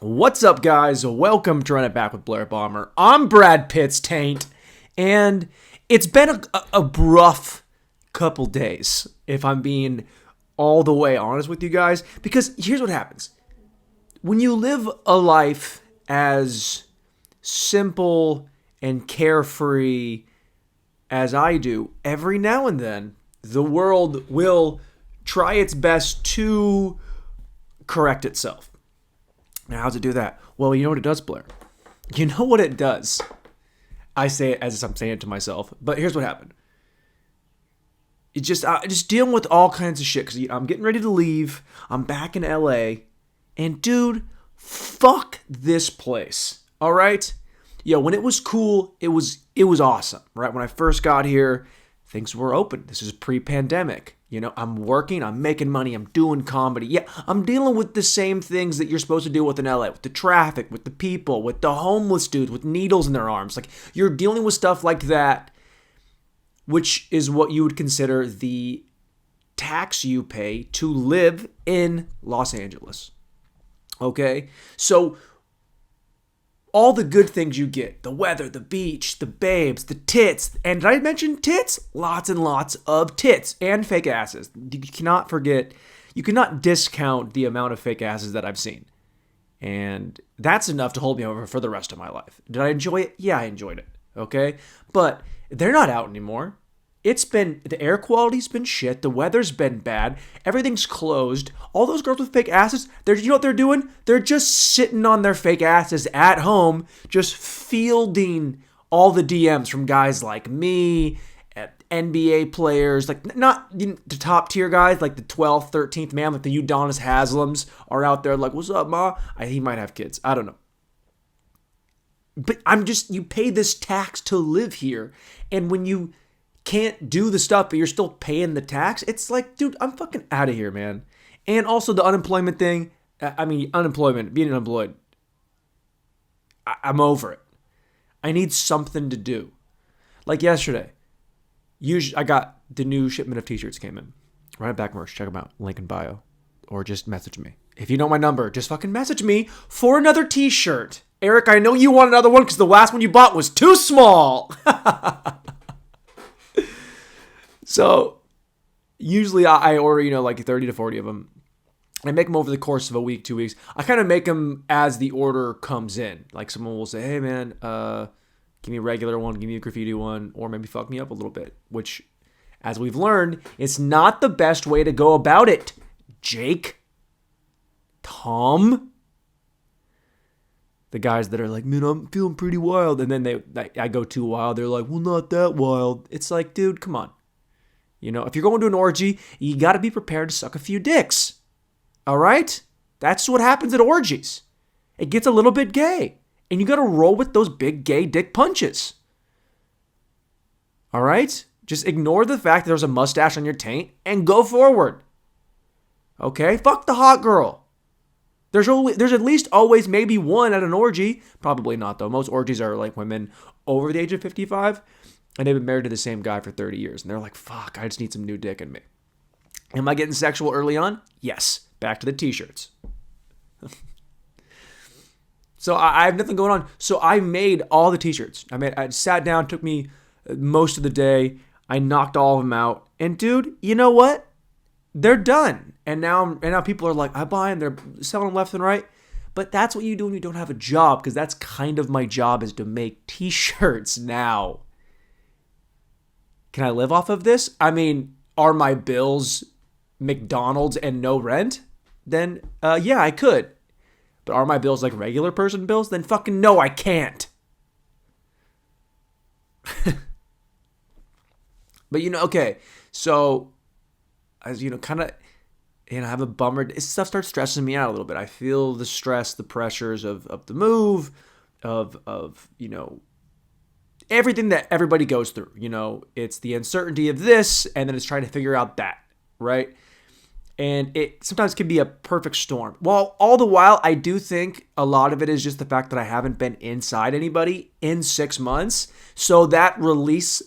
What's up, guys? Welcome to Run It Back with Blair Bomber. I'm Brad Pitt's taint, and it's been a rough couple days, if I'm being all the way honest with you guys, because here's what happens. When you live a life as simple and carefree as I do, every now and then, the world will try its best to correct itself. Now, how's it do that? Well, you know what it does, Blair. You know what it does. I say it as I'm saying it to myself, but here's what happened. It's just dealing with all kinds of shit because I'm getting ready to leave. I'm back in LA, and dude, fuck this place. All right, yo, when it was cool, it was awesome. Right when I first got here, things were open. This is pre-pandemic. You know, I'm working, I'm making money, I'm doing comedy. Yeah, I'm dealing with the same things that you're supposed to deal with in LA, with the traffic, with the people, with the homeless dudes, with needles in their arms. Like, you're dealing with stuff like that, which is what you would consider the tax you pay to live in Los Angeles. Okay? So, all the good things you get, the weather, the beach, the babes, the tits, and did I mention tits? Lots and lots of tits and fake asses. You cannot discount the amount of fake asses that I've seen. And that's enough to hold me over for the rest of my life. Did I enjoy it? Yeah, I enjoyed it. Okay? But they're not out anymore. The air quality's been shit. The weather's been bad. Everything's closed. All those girls with fake asses, you know what they're doing? They're just sitting on their fake asses at home, just fielding all the DMs from guys like me, NBA players, like not the top tier guys, like the 12th, 13th man, like the Udonis Haslams are out there like, what's up, ma? He might have kids. I don't know. But you pay this tax to live here. And when you can't do the stuff, but you're still paying the tax, it's like, dude, I'm fucking out of here, man. And also the unemployment thing. Being unemployed, I'm over it. I need something to do. Like yesterday, I got the new shipment of t-shirts came in. Run It Back merch, check them out, link in bio. Or just message me. If you know my number, just fucking message me for another t-shirt. Eric, I know you want another one because the last one you bought was too small. So, usually I order, like 30 to 40 of them. I make them over the course of a week, 2 weeks. I kind of make them as the order comes in. Like someone will say, hey man, give me a regular one, give me a graffiti one, or maybe fuck me up a little bit. Which, as we've learned, it's not the best way to go about it. Jake? Tom? The guys that are like, man, I'm feeling pretty wild. And then I go too wild. They're like, well, not that wild. It's like, dude, come on. You know, if you're going to an orgy, you got to be prepared to suck a few dicks. All right? That's what happens at orgies. It gets a little bit gay. And you got to roll with those big gay dick punches. All right? Just ignore the fact that there's a mustache on your taint and go forward. Okay? Fuck the hot girl. There's at least always maybe one at an orgy. Probably not, though. Most orgies are like women over the age of 55. And they've been married to the same guy for 30 years. And they're like, fuck, I just need some new dick in me. Am I getting sexual early on? Yes. Back to the t-shirts. So I have nothing going on. So I made all the t-shirts. I sat down, took me most of the day. I knocked all of them out. And dude, you know what? They're done. And now people are like, I buy them. They're selling them left and right. But that's what you do when you don't have a job. Because that's kind of my job, is to make t-shirts now. Can I live off of this? I mean, are my bills McDonald's and no rent? Then, yeah, I could. But are my bills like regular person bills? Then fucking no, I can't. But, okay. So, as kind of, I have a bummer. This stuff starts stressing me out a little bit. I feel the stress, the pressures of the move, of everything that everybody goes through. It's the uncertainty of this, and then it's trying to figure out that, right? And it sometimes can be a perfect storm. Well, all the while, I do think a lot of it is just the fact that I haven't been inside anybody in 6 months. So that relief,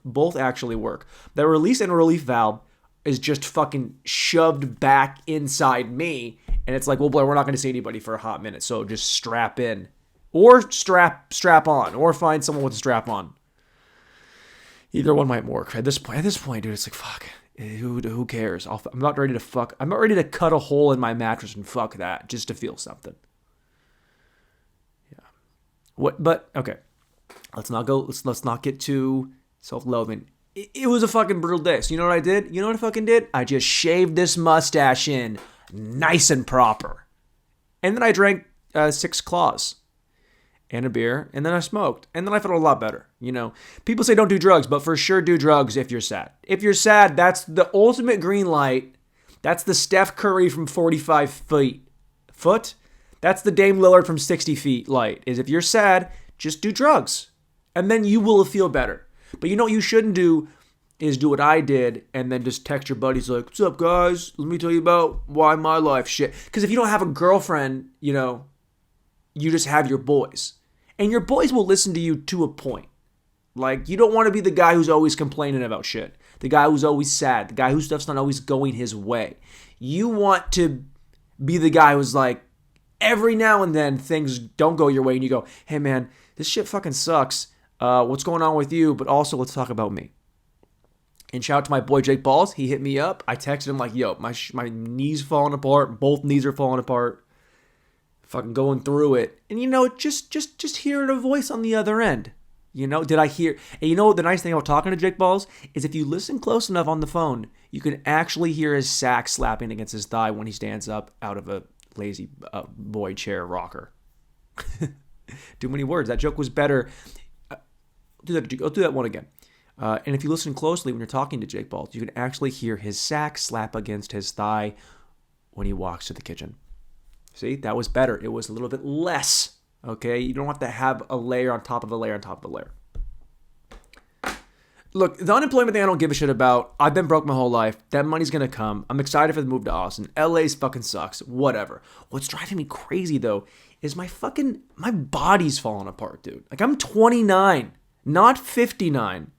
both actually work. That release and relief valve is just fucking shoved back inside me. And it's like, well, Blair, we're not going to see anybody for a hot minute, so just strap in. Or strap on. Or find someone with a strap on. Either one might work. At this point, dude, it's like, fuck. Who cares? I'm not ready to fuck. I'm not ready to cut a hole in my mattress and fuck that just to feel something. Yeah. What? But okay. Let's not get too self-loathing. It was a fucking brutal day. So you know what I did? You know what I fucking did? I just shaved this mustache in nice and proper, and then I drank 6 claws and a beer, and then I smoked, and then I felt a lot better. You know, people say don't do drugs, but for sure do drugs if you're sad. If you're sad, that's the ultimate green light. That's the Steph Curry from 45 foot. That's the Dame Lillard from 60 feet light. Is if you're sad, just do drugs, and then you will feel better. But you know what you shouldn't do is do what I did and then just text your buddies like, what's up, guys? Let me tell you about why my life shit. Because if you don't have a girlfriend, you know, you just have your boys. And your boys will listen to you to a point. Like, you don't want to be the guy who's always complaining about shit. The guy who's always sad. The guy whose stuff's not always going his way. You want to be the guy who's like, every now and then things don't go your way and you go, hey man, this shit fucking sucks. What's going on with you? But also, let's talk about me. And shout out to my boy Jake Balls. He hit me up. I texted him like, yo, my knees falling apart. Both knees are falling apart. Fucking going through it. And you know, just hearing a voice on the other end. You know, did I hear? And you know, the nice thing about talking to Jake Balls is if you listen close enough on the phone, you can actually hear his sack slapping against his thigh when he stands up out of a lazy boy chair rocker. Too many words. That joke was better. I'll do that one again. And if you listen closely when you're talking to Jake Balls, you can actually hear his sack slap against his thigh when he walks to the kitchen. See, that was better. It was a little bit less, okay? You don't have to have a layer on top of a layer on top of a layer. Look, the unemployment thing I don't give a shit about. I've been broke my whole life. That money's going to come. I'm excited for the move to Austin. LA's fucking sucks. Whatever. What's driving me crazy, though, is my body's falling apart, dude. Like, I'm 29, not 59.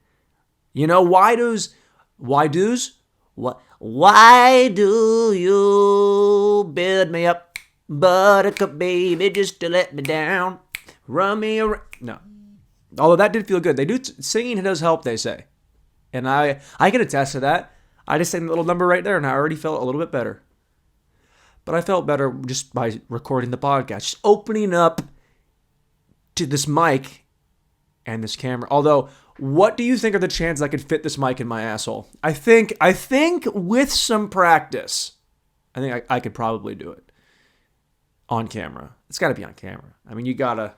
You know, why do you build me up? Buttercup baby, just to let me down. Run me around. No. Although that did feel good. They do singing does help, they say. And I can attest to that. I just sang a little number right there and I already felt a little bit better. But I felt better just by recording the podcast. Just opening up to this mic and this camera. Although, what do you think are the chances I could fit this mic in my asshole? I think with some practice, I think I could probably do it. On camera. It's got to be on camera. I mean, you got to,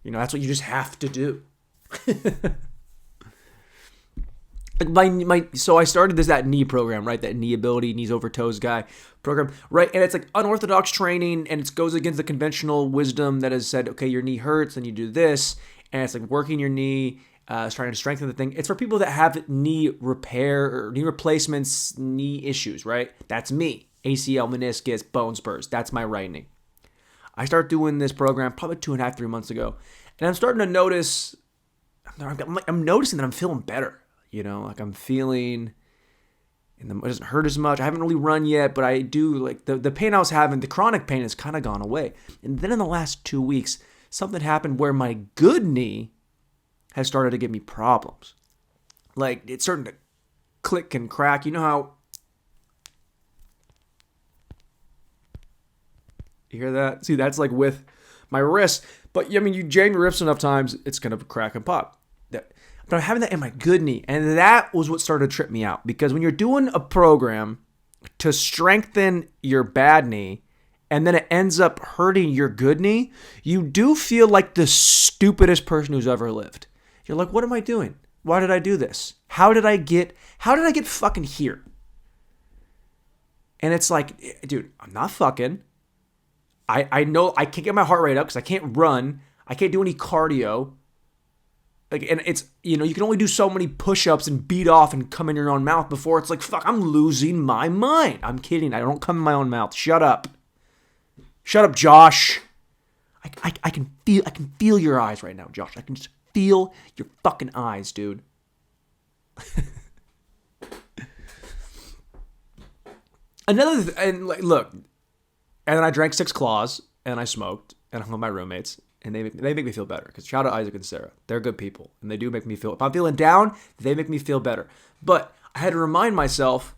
you know, that's what you just have to do. So I started that knee program, right? That knee ability, knees over toes guy program, right? And it's like unorthodox training and it goes against the conventional wisdom that has said, okay, your knee hurts and you do this. And it's like working your knee, trying to strengthen the thing. It's for people that have knee repair or knee replacements, knee issues, right? That's me. ACL, meniscus, bone spurs. That's my right knee. I started doing this program probably 2.5, 3 months ago. And I'm starting to notice, I'm noticing that I'm feeling better. You know, like I'm feeling, it doesn't hurt as much. I haven't really run yet, but I do, like the pain I was having, the chronic pain has kind of gone away. And then in the last 2 weeks, something happened where my good knee has started to give me problems. Like it's starting to click and crack. You know how, you hear that? See, that's like with my wrist. But, I mean, you jam your wrist enough times, it's going to crack and pop. But I'm having that in my good knee. And that was what started to trip me out. Because when you're doing a program to strengthen your bad knee, and then it ends up hurting your good knee, you do feel like the stupidest person who's ever lived. You're like, what am I doing? Why did I do this? How did I get fucking here? And it's like, dude, I'm not fucking. I know I can't get my heart rate up because I can't run. I can't do any cardio. Like, and it's, you know, you can only do so many push-ups and beat off and come in your own mouth before it's like, fuck, I'm losing my mind. I'm kidding. I don't come in my own mouth. Shut up. Shut up, Josh. I can feel your eyes right now, Josh. I can just feel your fucking eyes, dude. And look, And then I drank 6 Claws, and I smoked, and I hung with my roommates, and they make me feel better. Because shout out Isaac and Sarah. They're good people, and they do make me feel, if I'm feeling down, they make me feel better. But I had to remind myself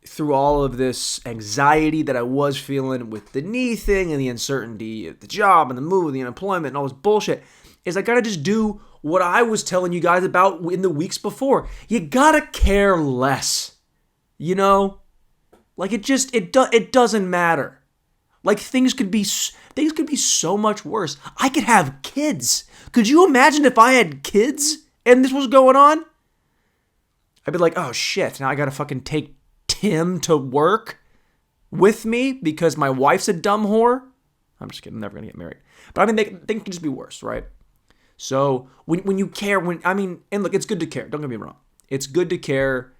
through all of this anxiety that I was feeling with the knee thing and the uncertainty of the job and the move and the unemployment and all this bullshit, is I gotta just do what I was telling you guys about in the weeks before. You gotta care less. You know? Like it doesn't matter. Like things could be so much worse. I could have kids. Could you imagine if I had kids and this was going on? I'd be like, oh shit, now I gotta fucking take Tim to work with me because my wife's a dumb whore. I'm just kidding, I'm never gonna get married. But I mean, they can just be worse, right? So when you care, and look, it's good to care. Don't get me wrong. It's good to care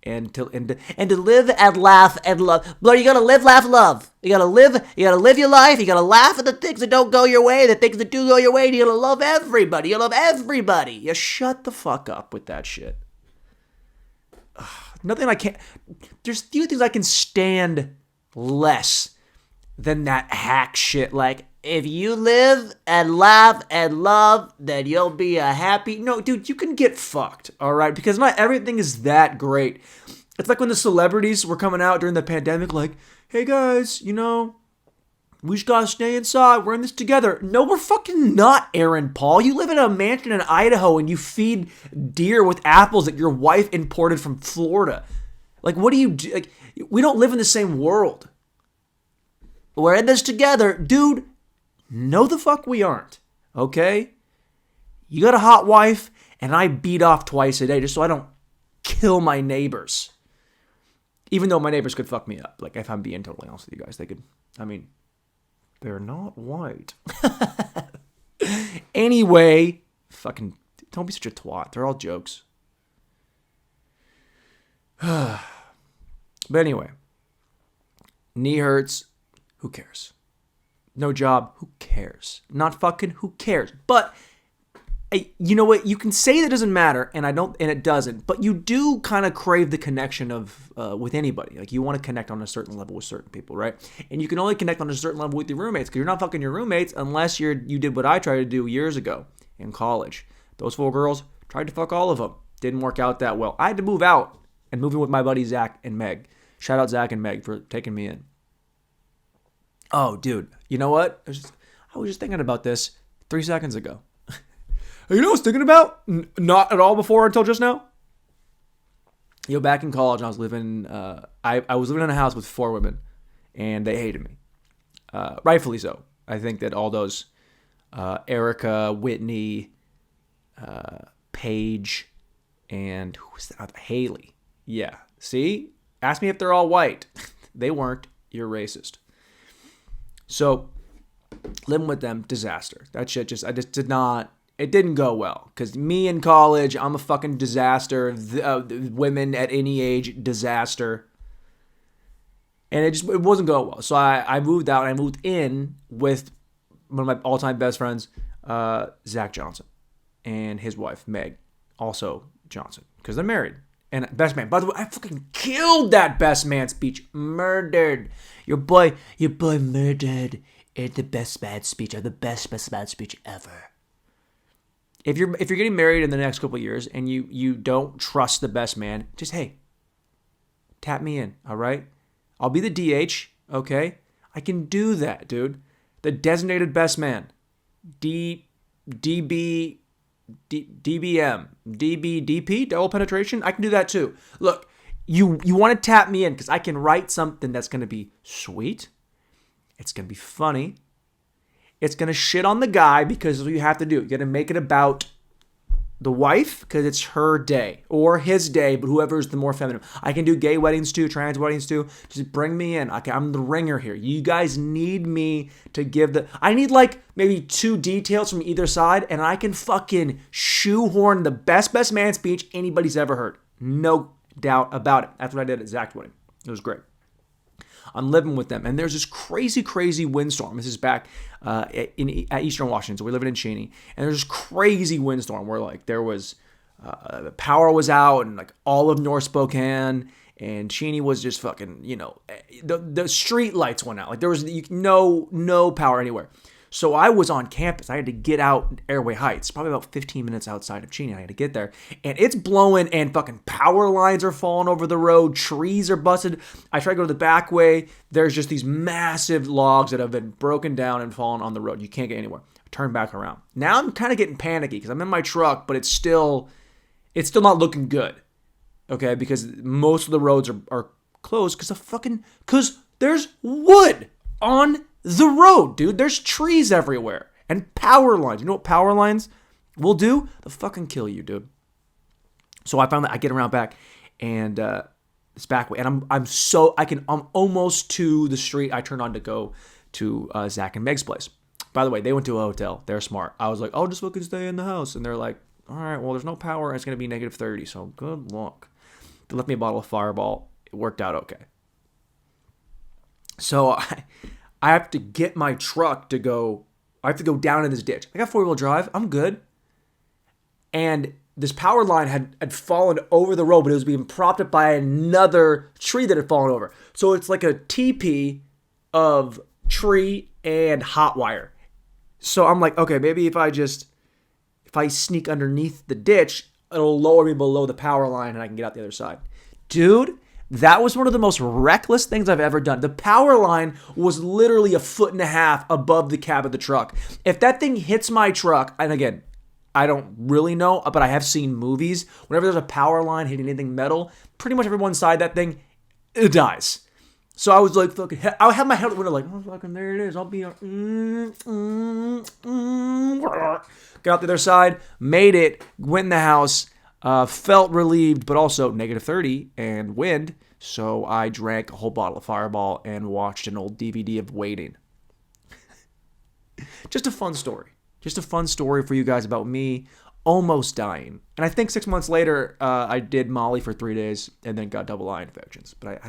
and to live and laugh and love. Blair, you gotta live, laugh, love. You gotta live your life. You gotta laugh at the things that don't go your way, the things that do go your way. And you gotta love everybody. You love everybody. You shut the fuck up with that shit. Nothing I can't. There's few things I can stand less than that hack shit. Like, if you live and laugh and love, then you'll be a happy. No, dude, you can get fucked, all right? Because not everything is that great. It's like when the celebrities were coming out during the pandemic, like, hey guys, we just gotta stay inside. We're in this together. No, we're fucking not, Aaron Paul. You live in a mansion in Idaho and you feed deer with apples that your wife imported from Florida. Like, what do you do? Like, we don't live in the same world. We're in this together. Dude, no the fuck we aren't. Okay? You got a hot wife and I beat off twice a day just so I don't kill my neighbors. Even though my neighbors could fuck me up. Like, if I'm being totally honest with you guys, they could, they're not white. Anyway, fucking don't be such a twat. They're all jokes. But anyway, knee hurts. Who cares? No job. Who cares? Not fucking who cares? But you know what? You can say that doesn't matter, and it doesn't. But you do kind of crave the connection of with anybody. Like you want to connect on a certain level with certain people, right? And you can only connect on a certain level with your roommates because you're not fucking your roommates unless you did what I tried to do years ago in college. Those 4 girls tried to fuck all of them. Didn't work out that well. I had to move out and move in with my buddies Zach and Meg. Shout out Zach and Meg for taking me in. Oh, dude, you know what? I was just thinking about this 3 seconds ago. You know what I was thinking about? Not at all before until just now. Back in college, I was living. I was living in a house with 4 women, and they hated me. Rightfully so. I think that all those Erica, Whitney, Paige, and who was that? Haley. Yeah. See? Ask me if they're all white. They weren't. You're racist. So, living with them, disaster. That shit it didn't go well. Because me in college, I'm a fucking disaster. Women at any age, disaster. And it wasn't going well. So I moved out and I moved in with one of my all-time best friends, Zach Johnson. And his wife, Meg, also Johnson. Because they're married. And best man. By the way, I fucking killed that best man speech. Murdered. Your boy murdered the best man speech. Or the best man speech ever. If you're getting married in the next couple of years and you don't trust the best man, just tap me in, all right? I'll be the DH, okay? I can do that, dude. The designated best man. DBM, DP, double penetration. I can do that too. Look, you want to tap me in because I can write something that's going to be sweet. It's going to be funny. It's going to shit on the guy because that's what you have to do. You got to make it about the wife because it's her day or his day, but whoever's the more feminine. I can do gay weddings too, trans weddings too. Just bring me in. Okay, I'm the ringer here. You guys need me to give I need like maybe 2 details from either side and I can fucking shoehorn the best man speech anybody's ever heard. No doubt about it. That's what I did at Zach's wedding. It was great. I'm living with them, and there's this crazy windstorm. This is back at Eastern Washington, so we're living in Cheney, and there's this crazy windstorm where like there was the power was out, and like all of North Spokane, and Cheney was just fucking, the street lights went out. Like there was no power anywhere. So I was on campus. I had to get out Airway Heights, probably about 15 minutes outside of Cheney. I had to get there. And it's blowing and fucking power lines are falling over the road. Trees are busted. I try to go to the back way. There's just these massive logs that have been broken down and fallen on the road. You can't get anywhere. I turn back around. Now I'm kind of getting panicky because I'm in my truck, but it's still not looking good. Okay, because most of the roads are closed because there's wood on the road, dude. There's trees everywhere and power lines. You know what power lines will do? They'll fucking kill you, dude. So I found that I get around back and it's back way, and I'm almost to the street I turned on to go to Zach and Meg's place. By the way, they went to a hotel. They're smart. I was like, I'll just fucking stay in the house, and they're like, all right, well, there's no power, and it's gonna be -30, so good luck. They left me a bottle of Fireball. It worked out okay. So I have to get my truck to go. I have to go down in this ditch. I got 4-wheel drive. I'm good. And this power line had fallen over the road, but it was being propped up by another tree that had fallen over. So it's like a TP of tree and hot wire. So I'm like, okay, maybe if I sneak underneath the ditch, it'll lower me below the power line and I can get out the other side. Dude, that was one of the most reckless things I've ever done. The power line was literally 1.5 feet above the cab of the truck. If that thing hits my truck, and again, I don't really know, but I have seen movies. Whenever there's a power line hitting anything metal, pretty much everyone inside that thing, it dies. So I was like, fucking, I had my head out the window like, oh, fucking, there it is. I'll be, get out the other side, made it, went in the house, felt relieved, but also -30 and wind. So I drank a whole bottle of Fireball and watched an old DVD of Waiting. Just a fun story. Just a fun story for you guys about me almost dying. And I think 6 months later, I did Molly for 3 days and then got double eye infections. But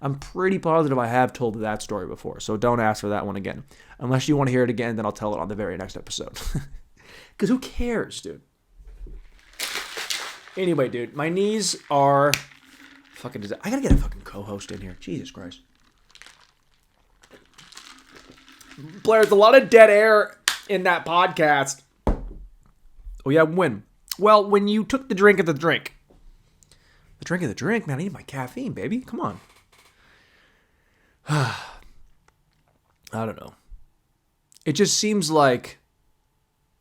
I'm pretty positive I have told that story before. So don't ask for that one again. Unless you want to hear it again, then I'll tell it on the very next episode. Because who cares, dude? Anyway, dude, my knees are fucking disaster. I gotta get a fucking co-host in here. Jesus Christ. Blair, there's a lot of dead air in that podcast. Oh, yeah, when? Well, when you took the drink of the drink. The drink of the drink? Man, I need my caffeine, baby. Come on. I don't know. It just seems like...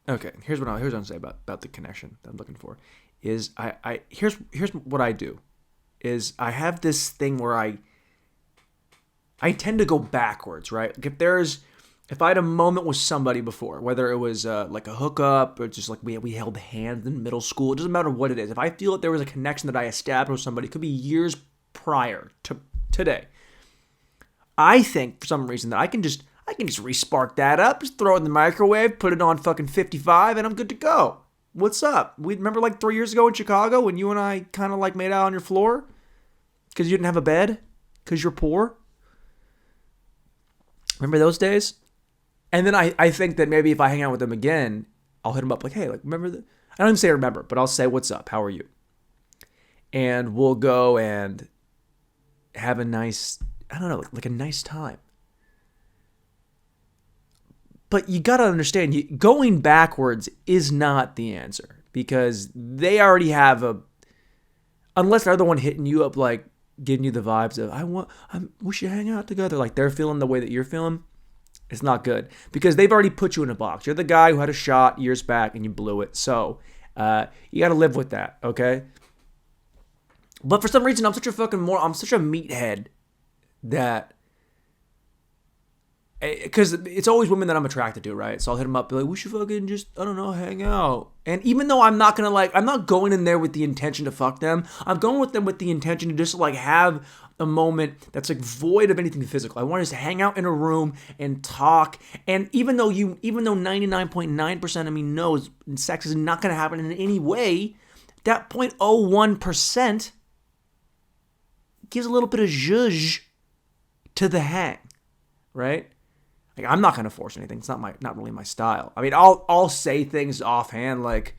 Okay, here's what I'm going to say about the connection that I'm looking for. Is here's what I do. Is I have this thing where I tend to go backwards, right? Like if I had a moment with somebody before, whether it was like a hookup or just like we held hands in middle school, it doesn't matter what it is. If I feel that there was a connection that I established with somebody, it could be years prior to today. I think for some reason that I can just re-spark that up, just throw it in the microwave, put it on fucking 55, and I'm good to go. What's up? We remember like 3 years ago in Chicago when you and I kind of like made out on your floor because you didn't have a bed because you're poor. Remember those days? And then I think that maybe if I hang out with them again, I'll hit them up like, hey, like remember that? I don't even say remember, but I'll say, what's up? How are you? And we'll go and have a nice, I don't know, like a nice time. But you got to understand, going backwards is not the answer because they already have unless they're the one hitting you up, like giving you the vibes of, we should hang out together. Like they're feeling the way that you're feeling. It's not good because they've already put you in a box. You're the guy who had a shot years back and you blew it. So you got to live with that. Okay. But for some reason, I'm such a meathead that, because it's always women that I'm attracted to, right? So I'll hit them up, be like, we should fucking just, I don't know, hang out. And even though I'm not going in there with the intention to fuck them. I'm going with them with the intention to just like have a moment that's like void of anything physical. I want us to hang out in a room and talk. And even though 99.9% of me knows sex is not going to happen in any way, that 0.01% gives a little bit of zhuzh to the hang, right? Like I'm not gonna force anything. It's not really my style. I mean, I'll say things offhand like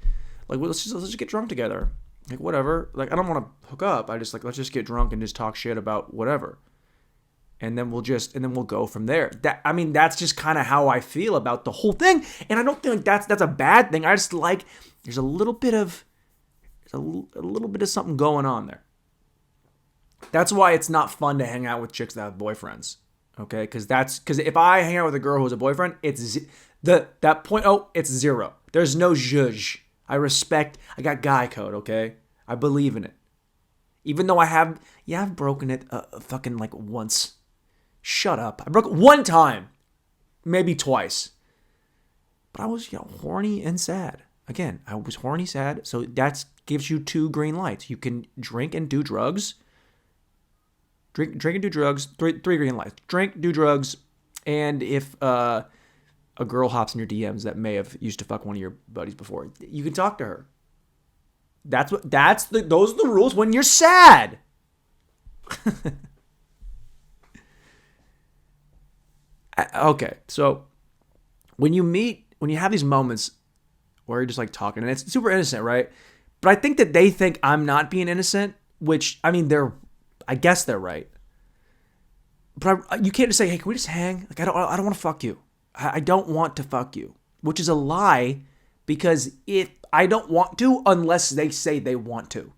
let's just get drunk together. Like, whatever. Like, I don't want to hook up. I just, like, let's just get drunk and just talk shit about whatever. And then we'll go from there. That's just kind of how I feel about the whole thing. And I don't think that's a bad thing. I just like, there's a little bit of something going on there. That's why it's not fun to hang out with chicks that have boyfriends. Okay? Because if I hang out with a girl who has a boyfriend, it's it's zero. There's no zhuzh. I got guy code, okay? I believe in it. Even though I've broken it fucking like once. Shut up. I broke it one time. Maybe twice. But I was, horny and sad. Again, I was horny, sad. So that gives you 2 green lights. You can drink and do drugs. Drink and do drugs. 3 green lights. Drink, do drugs. And if a girl hops in your DMs that may have used to fuck one of your buddies before, you can talk to her. Those are the rules when you're sad. Okay, so when you have these moments where you're just like talking, and it's super innocent, right? But I think that they think I'm not being innocent, which, I guess they're right. But you can't just say, hey, can we just hang? Like, I don't want to fuck you. I don't want to fuck you, which is a lie, because if I don't want to unless they say they want to.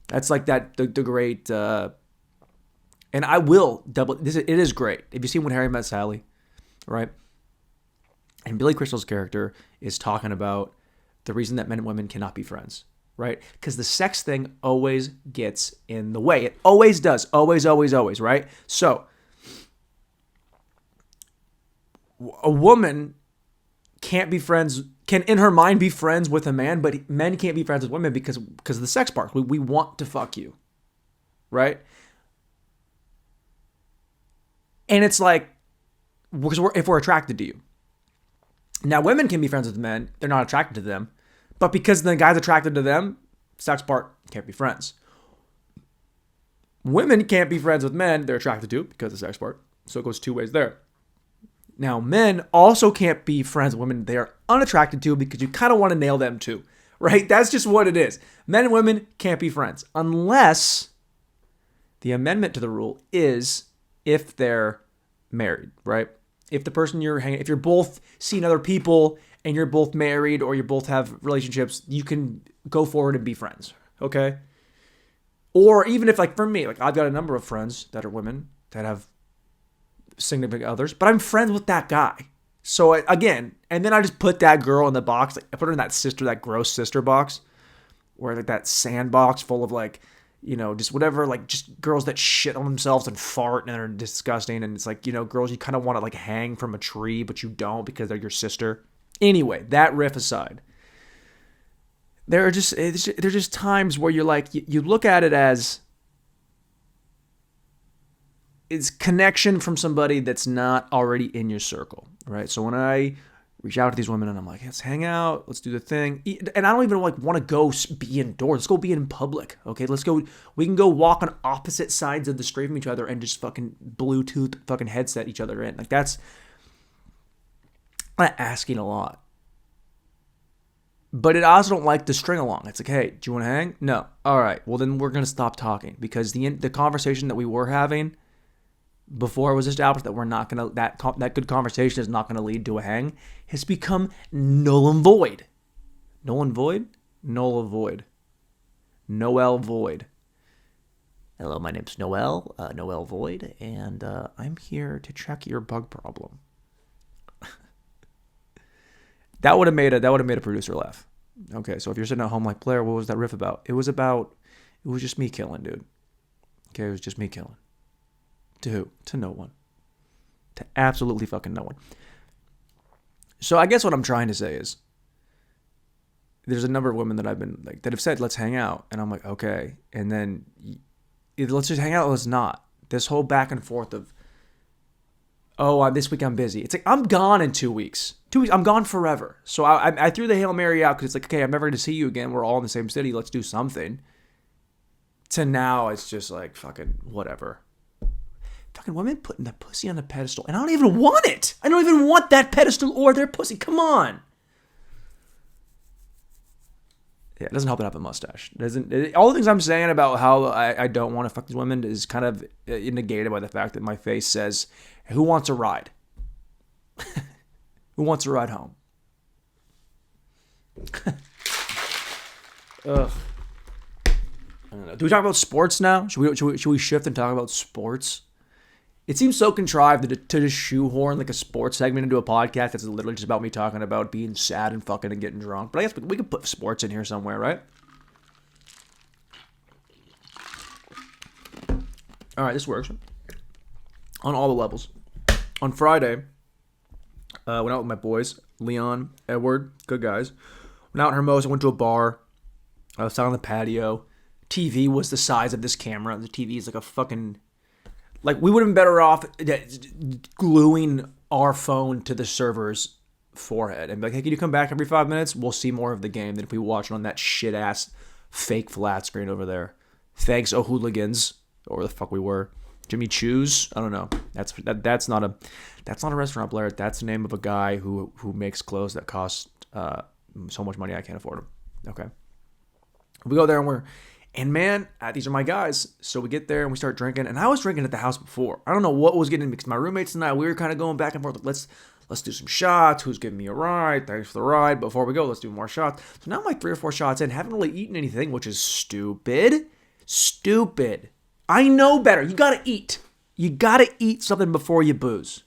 That's like that the great. And I will double this. It is great. If you see When Harry Met Sally, right? And Billy Crystal's character is talking about the reason that men and women cannot be friends, right? Because the sex thing always gets in the way. It always does. Always, always, always, right? So, a woman can't in her mind be friends with a man, but men can't be friends with women because of the sex part. We want to fuck you, right? And it's like, if we're attracted to you. Now, women can be friends with men. They're not attracted to them. But because the guy's attracted to them, sex part can't be friends. Women can't be friends with men they're attracted to because of the sex part. So it goes 2 ways there. Now, men also can't be friends with women they are unattracted to because you kind of want to nail them too, right? That's just what it is. Men and women can't be friends unless the amendment to the rule is if they're married, right? If the person if you're both seeing other people and you're both married or you both have relationships, you can go forward and be friends, okay? Or even if, like, for me, like, I've got a number of friends that are women that have significant others, but I'm friends with that guy. So again, and then I just put that girl in the box. Like, I put her in that gross sister box, where like that sandbox full of like, just whatever, like just girls that shit on themselves and fart and are disgusting. And it's like, girls you kind of want to like hang from a tree, but you don't because they're your sister. Anyway, that riff aside, there's just times where you're like, you look at it as it's connection from somebody that's not already in your circle, right? So when I reach out to these women and I'm like, let's hang out, let's do the thing. And I don't even like want to go be indoors. Let's go be in public, okay? We can go walk on opposite sides of the street from each other and just fucking Bluetooth fucking headset each other in. Like, that's not asking a lot. But it also don't like the string along. It's like, hey, do you want to hang? No. All right. Well, then we're going to stop talking because the conversation that we were having before it was established that we're not going to, that good conversation is not going to lead to a hang, has become null and void. Null and void? Null and void. Noel Void. Hello, my name's Noel Void, and I'm here to check your bug problem. That would have made a producer laugh. Okay, so if you're sitting at home like, Blair, what was that riff about? It was just me killing, dude. Okay, it was just me killing. To who? To no one. To absolutely fucking no one. So I guess what I'm trying to say is, there's a number of women that I've been like that have said, let's hang out, and I'm like, okay, and then let's just hang out, let's not. This whole back and forth of, this week I'm busy. It's like, I'm gone in 2 weeks. 2 weeks, I'm gone forever. So I threw the Hail Mary out because it's like, okay, I'm never going to see you again. We're all in the same city. Let's do something. To now, it's just like, fucking whatever. Fucking women putting the pussy on the pedestal. And I don't even want it. I don't even want that pedestal or their pussy. Come on. Yeah, it doesn't help to have a mustache. All the things I'm saying about how I don't want to fuck these women is kind of negated by the fact that my face says, "Who wants a ride? Who wants a ride home?" Ugh. I don't know. Do we talk about sports now? Should we shift and talk about sports? It seems so contrived to just shoehorn like a sports segment into a podcast that's literally just about me talking about being sad and fucking and getting drunk. But I guess we could put sports in here somewhere, right? All right, this works on all the levels. On Friday, went out with my boys, Leon, Edward, good guys. Went out in Hermosa, went to a bar. I was out on the patio. TV was the size of this camera. The TV is like a fucking... Like, we would have been better off gluing our phone to the server's forehead and be like, hey, can you come back every 5 minutes? We'll see more of the game than if we watch it on that shit-ass fake flat screen over there. Thanks, oh hooligans, or the fuck we were. Jimmy Choo's? I don't know. That's not a restaurant, Blair. That's the name of a guy who makes clothes that cost so much money I can't afford them. Okay. We go there and man, these are my guys. So we get there and we start drinking. And I was drinking at the house before. I don't know what was getting me because my roommates and I, we were kind of going back and forth. Let's do some shots. Who's giving me a ride? Thanks for the ride. Before we go, let's do more shots. So now I'm like 3 or 4 shots in. Haven't really eaten anything, which is stupid. Stupid. I know better. You got to eat. You got to eat something before you booze.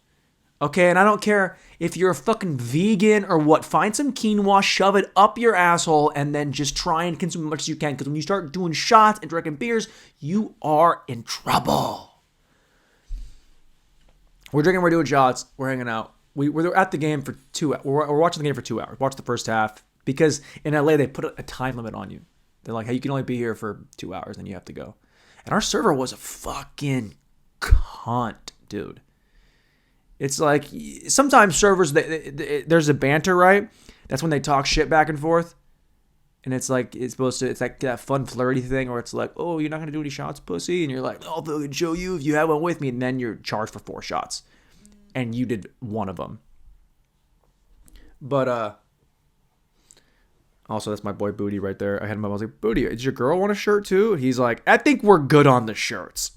Okay, and I don't care if you're a fucking vegan or what. Find some quinoa, shove it up your asshole, and then just try and consume as much as you can. Because when you start doing shots and drinking beers, you are in trouble. We're drinking, we're doing shots, we're hanging out. We're at the game for 2 hours. We're watching the game for 2 hours. Watch the first half. Because in LA, they put a time limit on you. They're like, hey, you can only be here for 2 hours, then you have to go. And our server was a fucking cunt, dude. It's like sometimes servers, there's a banter, right? That's when they talk shit back and forth. And it's like it's like that fun flirty thing where it's like, oh, you're not going to do any shots, pussy? And you're like, I'll fucking show you if you have one with me. And then you're charged for 4 shots. And you did one of them. But, also, that's my boy Booty right there. I had him up. I was like, Booty, does your girl want a shirt too? And he's like, I think we're good on the shirts.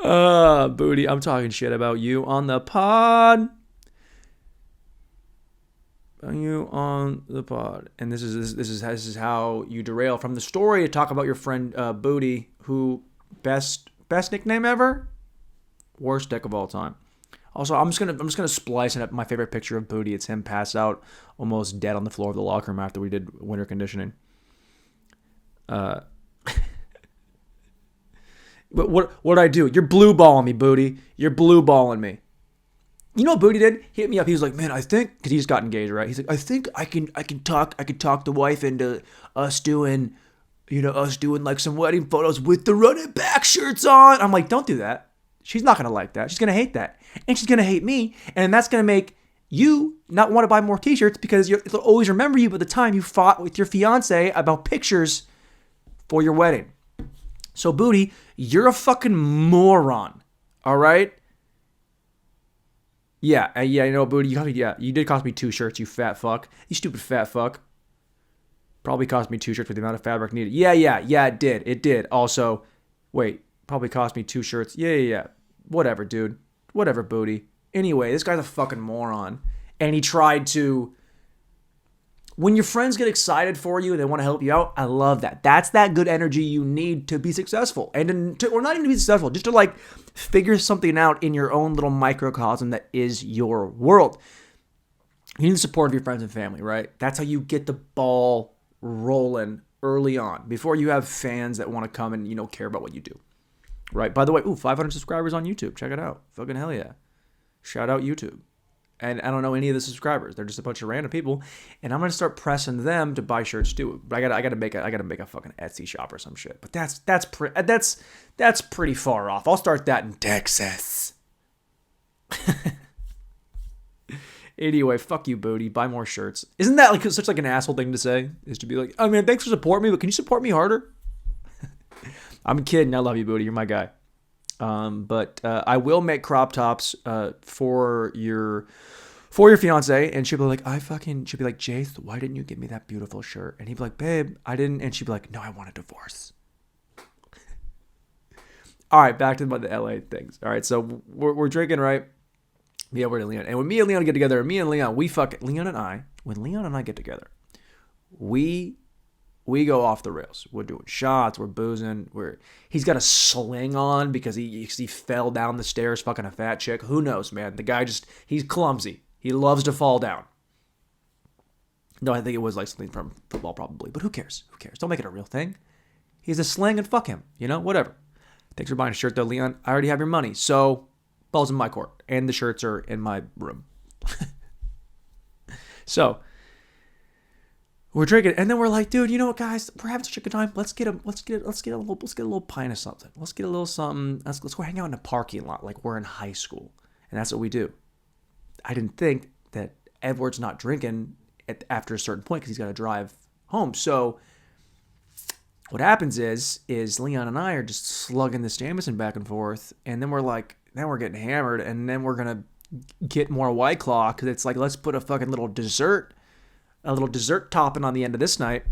Booty, I'm talking shit about you on the pod. You on the pod. And this is how you derail from the story to talk about your friend Booty, who best nickname ever, worst dick of all time. Also, I'm just gonna splice in my favorite picture of Booty. It's him passed out, almost dead on the floor of the locker room after we did winter conditioning. But what'd I do? You're blue balling me, Booty. You're blue balling me. You know what Booty did? He hit me up. He was like, man, I think, because he just got engaged, right? He's like, I think I can talk the wife into us doing like some wedding photos with the running back shirts on. I'm like, don't do that. She's not gonna like that. She's gonna hate that, and she's gonna hate me, and that's gonna make you not want to buy more T-shirts because it'll always remember you by the time you fought with your fiance about pictures for your wedding. So, Booty, you're a fucking moron. All right? Yeah, you know, Booty, you did cost me 2 shirts, you fat fuck. You stupid fat fuck. Probably cost me 2 shirts for the amount of fabric needed. Yeah, it did. It did. Also, wait, probably cost me 2 shirts. Yeah. Whatever, dude. Whatever, Booty. Anyway, this guy's a fucking moron. And he tried to... When your friends get excited for you and they want to help you out, I love that. That's that good energy you need to be successful. And or not even to be successful, just to like figure something out in your own little microcosm that is your world. You need the support of your friends and family, right? That's how you get the ball rolling early on before you have fans that want to come and, care about what you do. Right? By the way, 500 subscribers on YouTube. Check it out. Fucking hell yeah. Shout out YouTube. And I don't know any of the subscribers. They're just a bunch of random people. And I'm gonna start pressing them to buy shirts too. But I gotta make a fucking Etsy shop or some shit. But that's pretty far off. I'll start that in Texas. Anyway, fuck you, Booty. Buy more shirts. Isn't that like such like an asshole thing to say? Is to be like, oh man, thanks for supporting me, but can you support me harder? I'm kidding. I love you, Booty. You're my guy. But I will make crop tops for your for your fiance, and she'd be like, she'd be like, Jace, why didn't you give me that beautiful shirt? And he'd be like, babe, I didn't. And she'd be like, no, I want a divorce. All right, back to the LA things. All right, so we're drinking, right? Me, Edward, and Leon. And when me and Leon get together, when Leon and I get together, we go off the rails. We're doing shots, we're boozing, he's got a sling on because he fell down the stairs fucking a fat chick. Who knows, man? The guy he's clumsy. He loves to fall down. No, I think it was like something from football probably, but who cares? Who cares? Don't make it a real thing. He's a sling and fuck him, whatever. Thanks for buying a shirt though, Leon. I already have your money, so ball's in my court, and the shirts are in my room. So we're drinking, and then we're like, dude, you know what, guys? We're having such a good time. Let's get a little pint of something. Let's get a little something. Let's go hang out in a parking lot like we're in high school, and that's what we do. I didn't think that Edward's not drinking after a certain point because he's got to drive home. So what happens is Leon and I are just slugging this Jameson back and forth, and then we're like, now we're getting hammered, and then we're gonna get more White Claw because it's like, let's put a fucking little dessert topping on the end of this night,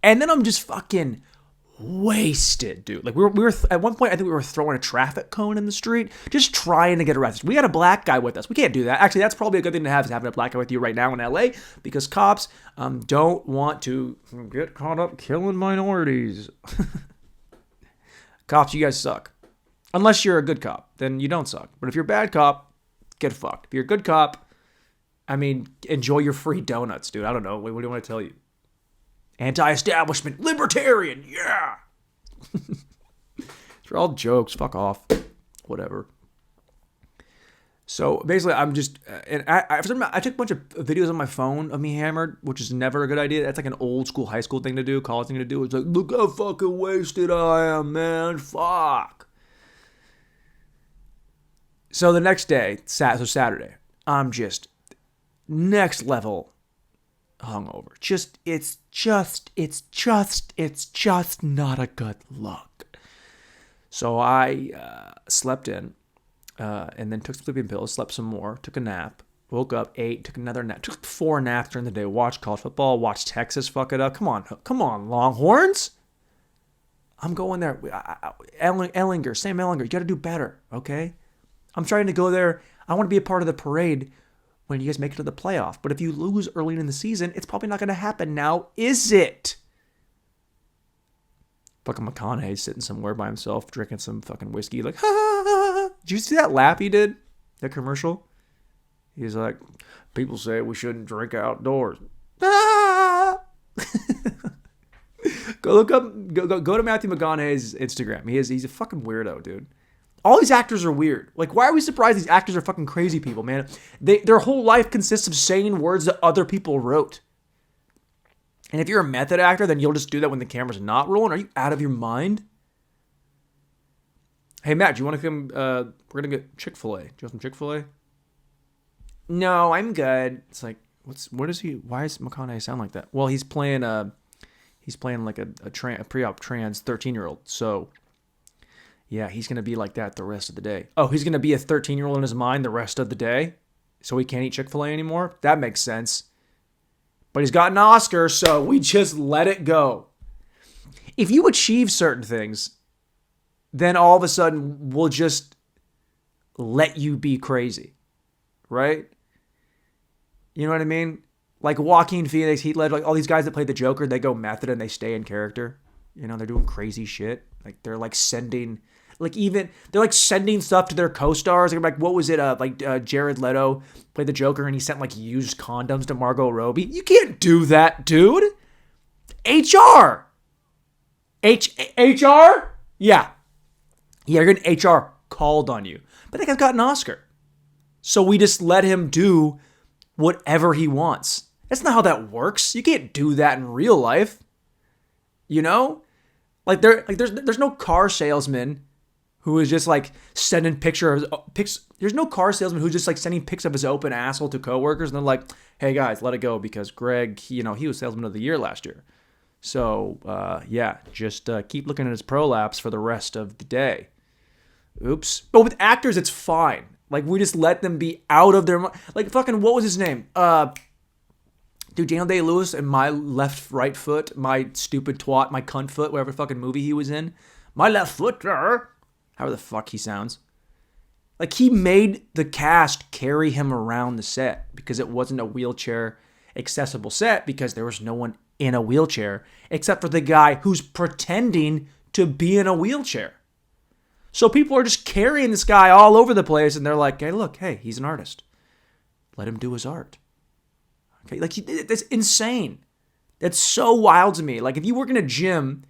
and then I'm just fucking wasted, dude. Like we were at one point, I think we were throwing a traffic cone in the street, just trying to get arrested. We had a black guy with us. We can't do that. Actually, that's probably a good thing to have, is having a black guy with you right now in LA, because cops don't want to get caught up killing minorities. Cops, you guys suck. Unless you're a good cop, then you don't suck. But if you're a bad cop, get fucked. If you're a good cop, I mean, enjoy your free donuts, dude. I don't know. What do you want to tell you? Anti-establishment, libertarian, yeah. They're all jokes. Fuck off. Whatever. So basically, I'm just, and I took a bunch of videos on my phone of me hammered, which is never a good idea. That's like an old school, high school thing to do, college thing to do. It's like, look how fucking wasted I am, man. Fuck. So the next day, Saturday, I'm just next level hungover. It's just not a good look. So I slept in, and then took some sleeping pills, slept some more, took a nap, woke up, ate, took another nap, took 4 naps during the day, watched college football, watched Texas fuck it up. Come on, Longhorns. I'm going there. Sam Ellinger, you got to do better, okay? I'm trying to go there. I want to be a part of the parade when you guys make it to the playoff. But if you lose early in the season, it's probably not going to happen now, is it? Fucking McConaughey sitting somewhere by himself, drinking some fucking whiskey, like, ha, ha, ha. Did you see that laugh he did? That commercial? He's like, people say we shouldn't drink outdoors. Ah! Go to Matthew McConaughey's Instagram. He's a fucking weirdo, dude. All these actors are weird. Like, why are we surprised these actors are fucking crazy people, man? Their whole life consists of saying words that other people wrote. And if you're a method actor, then you'll just do that when the camera's not rolling. Are you out of your mind? Hey, Matt, do you want to come? We're going to get Chick-fil-A. Do you want some Chick-fil-A? No, I'm good. It's like, why does McConaughey sound like that? Well, he's playing like a pre-op trans 13-year-old. So, yeah, he's going to be like that the rest of the day. Oh, he's going to be a 13-year-old in his mind the rest of the day? So he can't eat Chick-fil-A anymore? That makes sense. But he's got an Oscar, so we just let it go. If you achieve certain things, then all of a sudden we'll just let you be crazy. Right? You know what I mean? Like Joaquin Phoenix, Heath Ledger, like all these guys that play the Joker, they go method and they stay in character. You know, they're doing crazy shit. Like they're like sending stuff to their co-stars. Like what was it? Jared Leto played the Joker and he sent like used condoms to Margot Robbie. You can't do that, dude. HR. HR? Yeah. You're getting HR called on you. But that guy's got an Oscar. So we just let him do whatever he wants. That's not how that works. You can't do that in real life. You know? There's no car salesman who is just like sending pics. There's no car salesman who's just like sending pics of his open asshole to coworkers and they're like, hey guys, let it go because Greg, he was salesman of the year last year. So, just keep looking at his prolapse for the rest of the day. Oops. But with actors, it's fine. Like, we just let them be out of their mind. Like, fucking, what was his name? Dude, Daniel Day-Lewis and my left, right foot, my stupid twat, my cunt foot, whatever fucking movie he was in. My left foot, however the fuck he sounds. Like, he made the cast carry him around the set because it wasn't a wheelchair accessible set because there was no one in a wheelchair except for the guy who's pretending to be in a wheelchair. So people are just carrying this guy all over the place, and they're like, hey, look, hey, he's an artist. Let him do his art. Okay, like, that's insane. That's so wild to me. Like, if you work in a gym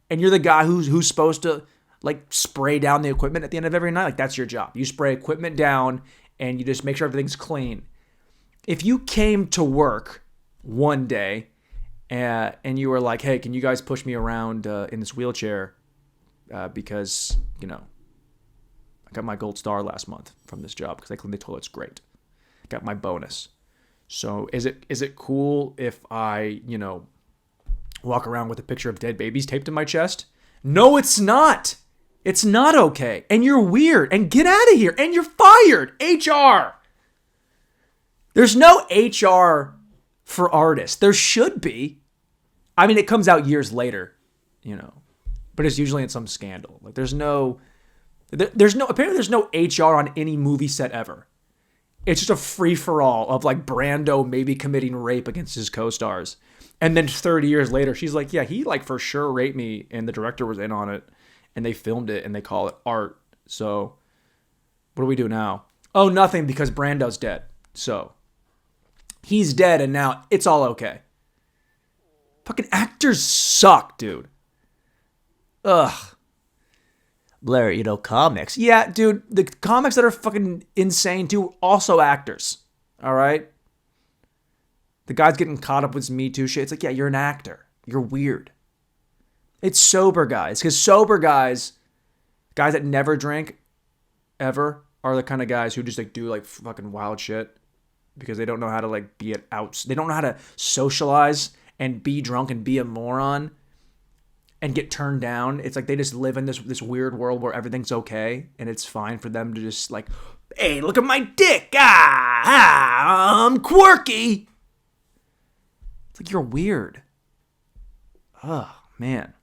and you're the guy who's supposed to, like, spray down the equipment at the end of every night, like, that's your job. You spray equipment down and you just make sure everything's clean. If you came to work one day and you were like, hey, can you guys push me around in this wheelchair because, you know, I got my gold star last month from this job because I cleaned the toilets great. Got my bonus. So is it cool if I, you know, walk around with a picture of dead babies taped to my chest? No, it's not. It's not okay. And you're weird. And get out of here. And you're fired. HR. There's no HR for artists. There should be. I mean, it comes out years later, you know, but it's usually in some scandal. Like, apparently there's no HR on any movie set ever. It's just a free-for-all of, like, Brando maybe committing rape against his co-stars. And then 30 years later, she's like, yeah, he, like, for sure raped me, and the director was in on it, and they filmed it, and they call it art. So what do we do now? Oh, nothing, because Brando's dead. So he's dead, and now it's all okay. Fucking actors suck, dude. Ugh. Blair, you know, comics. Yeah, dude, the comics that are fucking insane, too, also actors. All right? The guy's getting caught up with his Me Too shit. It's like, yeah, you're an actor. You're weird. It's sober guys. Because sober guys that never drink, ever, are the kind of guys who just, like, do, like, fucking wild shit. Because they don't know how to, like, be it out. They don't know how to socialize and be drunk and be a moron. And get turned down. It's like they just live in this weird world where everything's okay. And it's fine for them to just like, hey, look at my dick. I'm quirky. It's like, you're weird. Oh, man.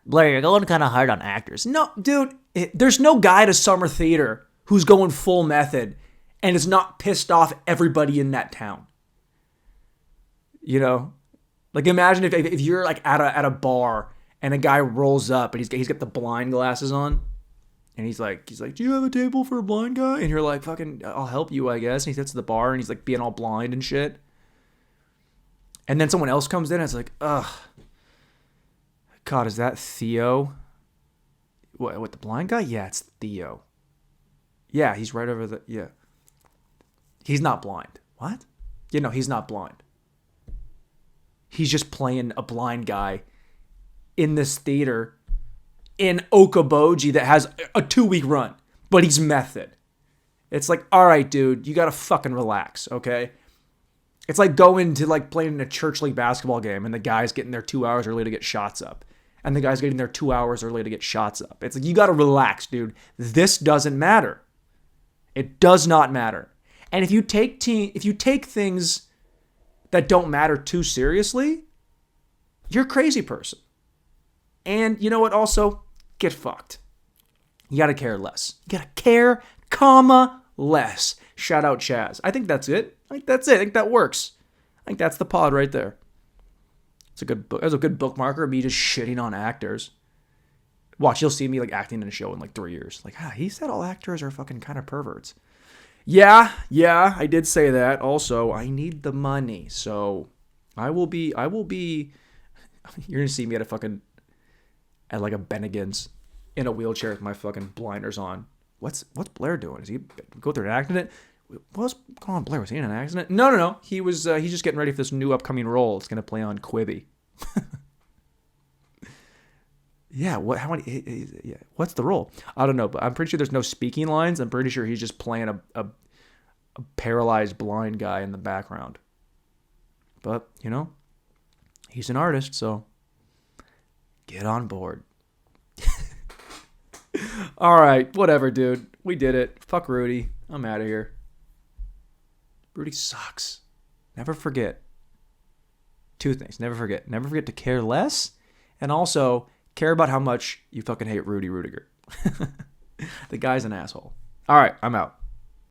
Blair, you're going kind of hard on actors. No, dude, there's no guy at a summer theater who's going full method and is not pissed off everybody in that town. You know? Like, imagine if you're, like, at a bar and a guy rolls up and he's got the blind glasses on and he's like, do you have a table for a blind guy? And you're like, fucking, I'll help you, I guess. And he sits at the bar and he's, like, being all blind and shit. And then someone else comes in and it's like, ugh. God, is that Theo? What, the blind guy? Yeah, it's Theo. Yeah, he's right over the, yeah. He's not blind. What? Yeah, no, he's not blind. He's just playing a blind guy in this theater in Okoboji that has a 2-week run, but he's method. It's like, all right, dude, you got to fucking relax, okay? It's like going to, like, playing in a church league basketball game and the guy's getting there 2 hours early to get shots up. And the guy's getting there 2 hours early to get shots up. It's like, you got to relax, dude. This doesn't matter. It does not matter. And if you take things that don't matter too seriously, you're a crazy person. And you know what? Also, get fucked. You gotta care less. You gotta care, less. Shout out Chaz. I think that's it. I think that works. I think that's the pod right there. It's a good book. That's a good bookmarker of me just shitting on actors. Watch, you'll see me like acting in a show in like 3 years. Like, he said all actors are fucking kind of perverts. Yeah, I did say that. Also, I need the money. So I will be, you're going to see me at like a Bennigan's in a wheelchair with my fucking blinders on. What's Blair doing? Is he go through an accident? What's going on, Blair? Was he in an accident? No. He's just getting ready for this new upcoming role. It's going to play on Quibi. Yeah, what's the role? I don't know, but I'm pretty sure there's no speaking lines. I'm pretty sure he's just playing a paralyzed blind guy in the background. But, you know, he's an artist, so get on board. All right, whatever, dude. We did it. Fuck Rudy. I'm out of here. Rudy sucks. Never forget. Two things. Never forget. Never forget to care less. And also, care about how much you fucking hate Rudy Rudiger. The guy's an asshole. All right, I'm out.